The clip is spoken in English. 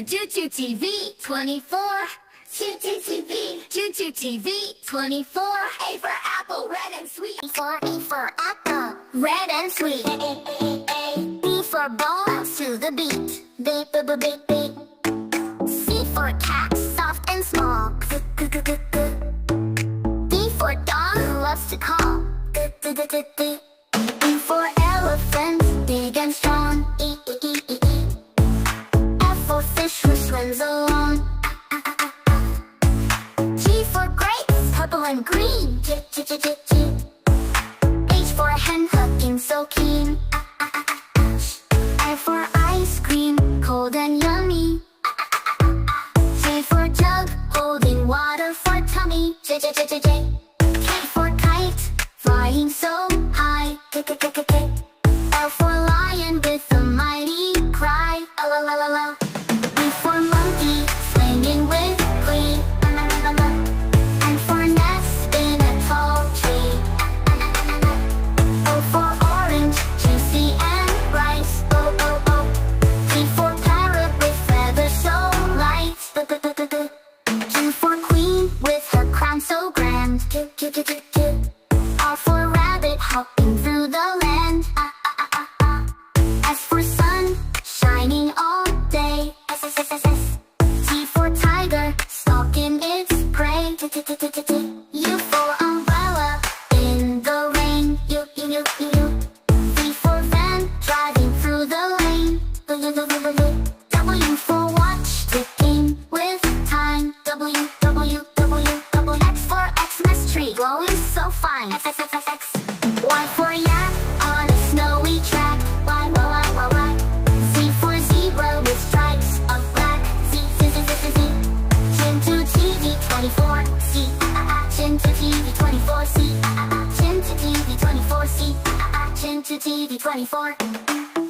Chintu TV 24. Chintu TV. Chintu TV 24. A for apple, red and sweet. E for apple, red and sweet. B for ball, bounce to the beat. Beat, beep, beep, beep. C for cat, soft and small. D for dog, who loves to call. E for elephant, big and strong. F for fish who swims along. G for grapes, purple and green. H for hen, hooking so keen. I for ice cream, cold and yummy. J for jug, holding water for tummy. K for kite, flying so high. L for lion with a mighty cry. E for monkey, swinging with glee. And for nest in a tall tree. O for orange, juicy and bright. P for parrot with feathers so light. Q for queen with her crown so grand. R for rabbit, hopping through the land. S for sun, shining all day. T for tiger, stalking its prey. U for umbrella, in the rain. V for van, driving through the lane. W for watch, ticking with time. X for Xmas tree, glowing so fine. Y for yak, on a snowy track. Y. Z for zebra with stripes of black. Z. Chintu TV 24. C. Chintu TV 24. C. Chintu TV 24. C. Chintu TV 24.